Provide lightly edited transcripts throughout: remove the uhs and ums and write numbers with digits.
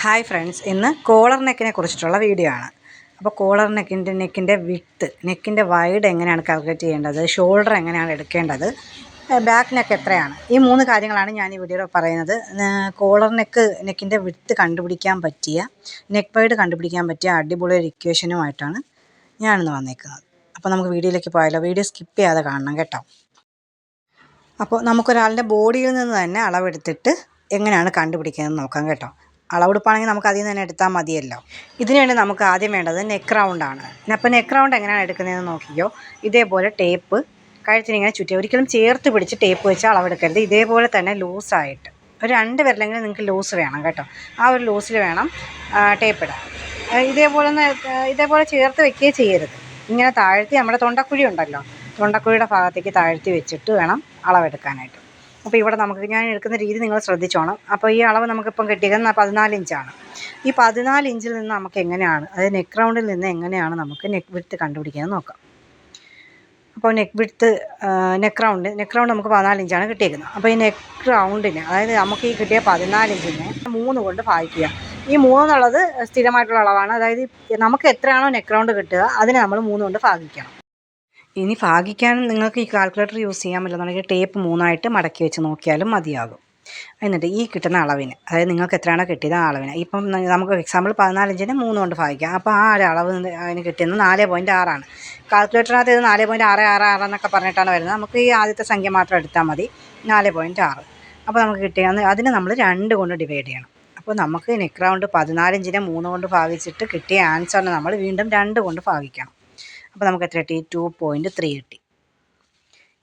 Hi friends, ഇന്ന് collar നെക്കിനെ കുറിച്ചിട്ടുള്ള video ആണ്. അപ്പോൾ കോളർ നെക്കിൻ്റെ വിഡ്ത്ത്, നെക്കിൻ്റെ വൈഡ് എങ്ങനെയാണ് കാൽക്കുലേറ്റ് ചെയ്യേണ്ടത്, ഷോൾഡർ എങ്ങനെയാണ് എടുക്കേണ്ടത്, ബാക്ക് നെക്ക് എത്രയാണ്, ഈ 3 കാര്യങ്ങളാണ് ഞാൻ ഈ വീഡിയോയിൽ പറയുന്നത്. കോളർ നെക്കിൻ്റെ വിഡ്ത്ത് കണ്ടുപിടിക്കാൻ പറ്റിയ, നെക്ക് വൈഡ് കണ്ടുപിടിക്കാൻ പറ്റിയ അടിപൊളി ഒരു ഇക്വേഷനുമായിട്ടാണ് ഞാനിന്ന് വന്നേക്കുന്നത്. അപ്പോൾ നമുക്ക് വീഡിയോയിലേക്ക് പോയാലോ? വീഡിയോ സ്കിപ്പ് ചെയ്യാതെ കാണണം കേട്ടോ. അപ്പോൾ നമുക്കൊരാളുടെ ബോഡിയിൽ നിന്ന് തന്നെ അളവെടുത്തിട്ട് എങ്ങനെയാണ് കണ്ടുപിടിക്കുന്നതെന്ന് നോക്കാം കേട്ടോ. അളവെടുപ്പാണെങ്കിൽ നമുക്ക് അതിൽ നിന്ന് തന്നെ എടുത്താൽ മതിയല്ലോ. ഇതിനുവേണ്ടി നമുക്ക് ആദ്യം വേണ്ടത് നെക്ക് റൗണ്ടാണ്. അപ്പോൾ നെക്ക് റൗണ്ട് എങ്ങനെയാണ് എടുക്കുന്നതെന്ന് നോക്കിയോ. ഇതേപോലെ ടേപ്പ് കഴുത്തിനിങ്ങനെ ചുറ്റി, ഒരിക്കലും ചേർത്ത് പിടിച്ച് ടേപ്പ് വെച്ച് അളവെടുക്കരുത്. ഇതേപോലെ തന്നെ ലൂസായിട്ട് ഒരു 2 വിരലെങ്കിലും നിങ്ങൾക്ക് ലൂസ് വേണം കേട്ടോ. ആ ഒരു ലൂസിൽ വേണം ടേപ്പ് ഇടാൻ. ഇതേപോലെ ചേർത്ത് വെക്കുകയേ ചെയ്യരുത്. ഇങ്ങനെ താഴ്ത്തി, നമ്മുടെ തൊണ്ടക്കുഴി ഉണ്ടല്ലോ, തൊണ്ടക്കുഴിയുടെ ഭാഗത്തേക്ക് താഴ്ത്തി വെച്ചിട്ട് വേണം അളവെടുക്കാനായിട്ട്. അപ്പോൾ ഇവിടെ ഞാൻ എടുക്കുന്ന രീതി നിങ്ങൾ ശ്രദ്ധിച്ചോണം. അപ്പോൾ ഈ അളവ് നമുക്കിപ്പം കിട്ടിയത് 14 ഇഞ്ചാണ്. ഈ 14 ഇഞ്ചിൽ നിന്ന് നമുക്ക് എങ്ങനെയാണ്, അതായത് നെക്ക് റൗണ്ടിൽ നിന്ന് എങ്ങനെയാണ് നമുക്ക് നെക്ക് വിഡ്ത്ത് കണ്ടുപിടിക്കുന്നത് നോക്കാം. അപ്പോൾ നെക്ക് റൗണ്ട് നമുക്ക് 14 ഇഞ്ചാണ് കിട്ടിയിരിക്കുന്നത്. അപ്പോൾ ഈ നെക്ക് റൗണ്ടിന്, അതായത് നമുക്ക് ഈ കിട്ടിയ 14 ഇഞ്ചിനെ 3 കൊണ്ട് ഭാഗിക്കുക. ഈ 3 എന്നുള്ളത് സ്ഥിരമായിട്ടുള്ള അളവാണ്. അതായത് നമുക്ക് എത്രയാണോ നെക്ക് റൗണ്ട് കിട്ടുക അതിനെ നമ്മൾ 3 കൊണ്ട് ഭാഗിക്കണം. ഇനി ഭാഗിക്കാൻ നിങ്ങൾക്ക് ഈ കാൽക്കുലേറ്റർ യൂസ് ചെയ്യാൻ പറ്റില്ലെന്നുണ്ടെങ്കിൽ ടേപ്പ് 3ആയിട്ട് മടക്കി വെച്ച് നോക്കിയാലും മതിയാകും. എന്നിട്ട് ഈ കിട്ടുന്ന അളവിന്, അതായത് നിങ്ങൾക്ക് എത്രയാണോ കിട്ടിയത് ആ അളവിന്, ഇപ്പം നമുക്ക് എക്സാമ്പിൾ 14 ഇഞ്ചിന് 3 കൊണ്ട് ഭാഗിക്കാം. അപ്പോൾ ആ ഒരു അളവ് അതിന് കിട്ടുന്നത് 4.6 ആണ്. കാൽക്കുലേറ്ററിനകത്ത് ഇത് 4.666 എന്നൊക്കെ പറഞ്ഞിട്ടാണ് വരുന്നത്. നമുക്ക് ഈ ആദ്യത്തെ സംഖ്യ മാത്രം എടുത്താൽ മതി, 4.6. അപ്പോൾ നമുക്ക് കിട്ടിയത് അതിന് നമ്മൾ 2 കൊണ്ട് ഡിവൈഡ് ചെയ്യണം. അപ്പോൾ നമുക്ക് നെക്ക് റൗണ്ട് 14 ഇഞ്ചിനെ 3 കൊണ്ട് ഭാഗിച്ചിട്ട് കിട്ടിയ ആൻസറിന് നമ്മൾ വീണ്ടും 2 കൊണ്ട് ഭാഗിക്കണം. അപ്പോൾ നമുക്ക് എത്ര കിട്ടി? 2.3 കിട്ടി.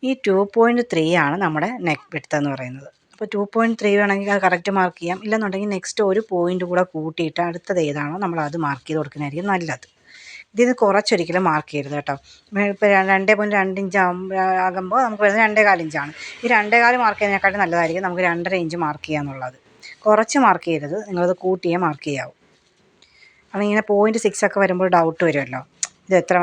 ഈ 2.3 ആണ് നമ്മുടെ നെക്ക് വിഡ്ത്ത് എന്ന് പറയുന്നത്. അപ്പോൾ 2.3 വേണമെങ്കിൽ അത് കറക്റ്റ് മാർക്ക് ചെയ്യാം. ഇല്ലെന്നുണ്ടെങ്കിൽ നെക്സ്റ്റ് ഒരു പോയിൻ്റ് കൂടെ കൂട്ടിയിട്ട് അടുത്തത് ഏതാണോ നമ്മൾ അത് മാർക്ക് ചെയ്ത് കൊടുക്കുന്നതായിരിക്കും നല്ലത്. ഇതിന് കുറച്ചൊരിക്കലും മാർക്ക് ചെയ്യരുത് കേട്ടോ. ഇപ്പോൾ 2.2 ഇഞ്ച് ആകുമ്പോൾ നമുക്ക് വരുന്നത് 2.4 ഇഞ്ചാണ്. ഈ 2.4 മാർക്ക് ചെയ്യുന്നതിനെക്കാട്ടും നല്ലതായിരിക്കും നമുക്ക് 2.5 ഇഞ്ച് മാർക്ക് ചെയ്യുക എന്നുള്ളത്. കുറച്ച് മാർക്ക് ചെയ്യരുത്, നിങ്ങളത് കൂട്ടിയേ മാർക്ക് ചെയ്യാവൂ. കാരണം ഇങ്ങനെ 0.6 ഒക്കെ വരുമ്പോൾ ഡൗട്ട് വരുമല്ലോ, ഇത് എത്ര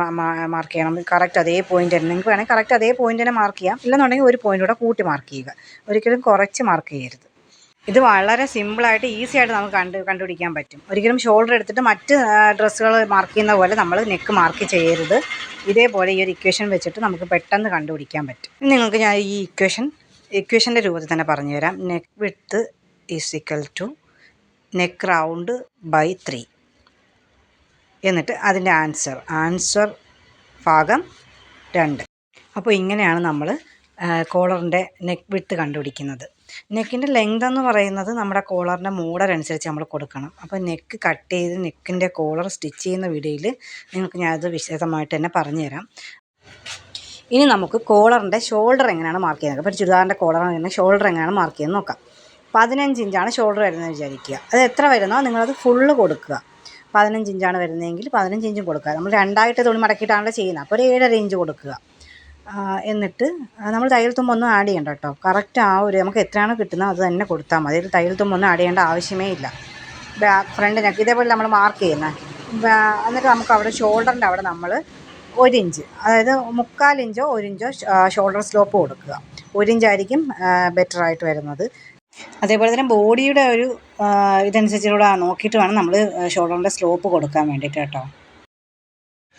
മാർക്ക് ചെയ്യണം, കറക്റ്റ് അതേ പോയിൻ്റ് തന്നെ. നിങ്ങൾക്ക് വേണമെങ്കിൽ കറക്റ്റ് അതേ പോയിൻ്റ് തന്നെ മാർക്ക് ചെയ്യാം. ഇല്ലെന്നുണ്ടെങ്കിൽ ഒരു പോയിൻ്റ് കൂടെ കൂട്ടി മാർക്ക് ചെയ്യുക. ഒരിക്കലും കുറച്ച് മാർക്ക് ചെയ്യരുത്. ഇത് വളരെ സിമ്പിളായിട്ട് ഈസി ആയിട്ട് നമുക്ക് കണ്ടുപിടിക്കാൻ പറ്റും. ഒരിക്കലും ഷോൾഡർ എടുത്തിട്ട് മറ്റ് ഡ്രസ്സുകൾ മാർക്ക് ചെയ്യുന്ന പോലെ നമ്മൾ നെക്ക് മാർക്ക് ചെയ്യരുത്. ഇതേപോലെ ഈ ഒരു ഇക്വേഷൻ വെച്ചിട്ട് നമുക്ക് പെട്ടെന്ന് കണ്ടുപിടിക്കാൻ പറ്റും. നിങ്ങൾക്ക് ഞാൻ ഈ ഇക്വേഷൻ്റെ രൂപത്തിൽ തന്നെ പറഞ്ഞു തരാം. Neck width is equal to neck round by 3. എന്നിട്ട് അതിൻ്റെ ആൻസർ ഭാഗം 2. അപ്പോൾ ഇങ്ങനെയാണ് നമ്മൾ കോളറിൻ്റെ നെക്ക് വിഡ്ത്ത് കണ്ടുപിടിക്കുന്നത്. നെക്കിൻ്റെ ലെങ്ത് എന്ന് പറയുന്നത് നമ്മുടെ കോളറിൻ്റെ മോഡൽ അനുസരിച്ച് നമ്മൾ കൊടുക്കണം. അപ്പോൾ നെക്ക് കട്ട് ചെയ്ത് നെക്കിൻ്റെ കോളർ സ്റ്റിച്ച് ചെയ്യുന്ന വീഡിയോയിൽ നിങ്ങൾക്ക് ഞാനത് വിശദമായിട്ട് തന്നെ പറഞ്ഞു തരാം. ഇനി നമുക്ക് കോളറിൻ്റെ ഷോൾഡർ എങ്ങനെയാണ് മാർക്ക് ചെയ്യുന്നത്. അപ്പോൾ ചുരിദാറിൻ്റെ കോളർ ഷോൾഡർ എങ്ങനെയാണ് മാർക്ക് ചെയ്യുന്നത് നോക്കാം. 15 ഇഞ്ചാണ് ഷോൾഡർ വരുന്നത് വിചാരിക്കുക. അത് എത്ര വരുന്നോ നിങ്ങളത് ഫുള്ള് കൊടുക്കുക. 15 ഇഞ്ചാണ് വരുന്നതെങ്കിൽ 15 ഇഞ്ചും കൊടുക്കുക. നമ്മൾ 2ആയിട്ട് തുണി മടക്കിയിട്ടാണല്ലോ ചെയ്യുന്നത്. അപ്പോൾ ഒരു 7.5 ഇഞ്ച് കൊടുക്കുക. എന്നിട്ട് നമ്മൾ തയ്യൽ തുമ്പൊന്നും ആഡ് ചെയ്യണ്ട കേട്ടോ. കറക്റ്റ് ആ ഒരു നമുക്ക് എത്രയാണോ കിട്ടുന്നത് അത് തന്നെ കൊടുത്താൽ മതി. തയ്യൽ തുമ്പൊന്നും ആഡ് ചെയ്യേണ്ട ആവശ്യമേ ഇല്ല. ഫ്രണ്ട് നെക്ക് ഇതേപോലെ നമ്മൾ മാർക്ക് ചെയ്യുന്നത്. എന്നിട്ട് നമുക്ക് അവിടെ ഷോൾഡറിൻ്റെ അവിടെ നമ്മൾ 1 ഇഞ്ച്, അതായത് 3/4 ഇഞ്ചോ 1 ഇഞ്ചോ ഷോൾഡർ സ്ലോപ്പ് കൊടുക്കുക. 1 ഇഞ്ചായിരിക്കും ബെറ്ററായിട്ട് വരുന്നത്. അതേപോലെ തന്നെ ബോഡിയുടെ ഒരു ഇതനുസരിച്ചുകൂടെ നോക്കിയിട്ട് വേണം നമ്മൾ ഷോൾഡറിൻ്റെ സ്ലോപ്പ് കൊടുക്കാൻ വേണ്ടിയിട്ട് കേട്ടോ.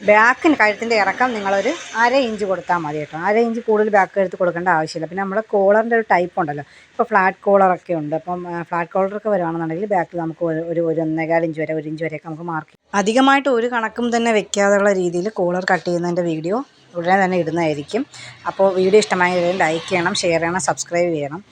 ബാക്കിന് കഴുത്തിൻ്റെ ഇറക്കം നിങ്ങളൊരു 1/2 ഇഞ്ച് കൊടുത്താൽ മതി കേട്ടോ. 1/2 ഇഞ്ച് കൂടുതൽ ബാക്ക് കഴുത്ത് കൊടുക്കേണ്ട ആവശ്യമില്ല. പിന്നെ നമ്മുടെ കോളറിൻ്റെ ഒരു ടൈപ്പ് ഉണ്ടല്ലോ, ഇപ്പോൾ ഫ്ലാറ്റ് കോളറൊക്കെ ഉണ്ട്. അപ്പം ഫ്ലാറ്റ് കോളറൊക്കെ വരുവാണെന്നുണ്ടെങ്കിൽ ബാക്കിൽ നമുക്ക് ഒരു 1.25 ഇഞ്ച് വരെ 1 ഇഞ്ച് വരെയൊക്കെ നമുക്ക് മാർക്ക് ചെയ്യാം. അധികമായിട്ട് ഒരു കണക്കും തന്നെ വെക്കാതെയുള്ള രീതിയിൽ കോളർ കട്ട് ചെയ്യുന്നതിൻ്റെ വീഡിയോ ഉടനെ തന്നെ ഇടുന്നതായിരിക്കും. അപ്പോൾ വീഡിയോ ഇഷ്ടമായെങ്കിൽ ലൈക്ക് ചെയ്യണം, ഷെയർ ചെയ്യണം, സബ്സ്ക്രൈബ് ചെയ്യണം.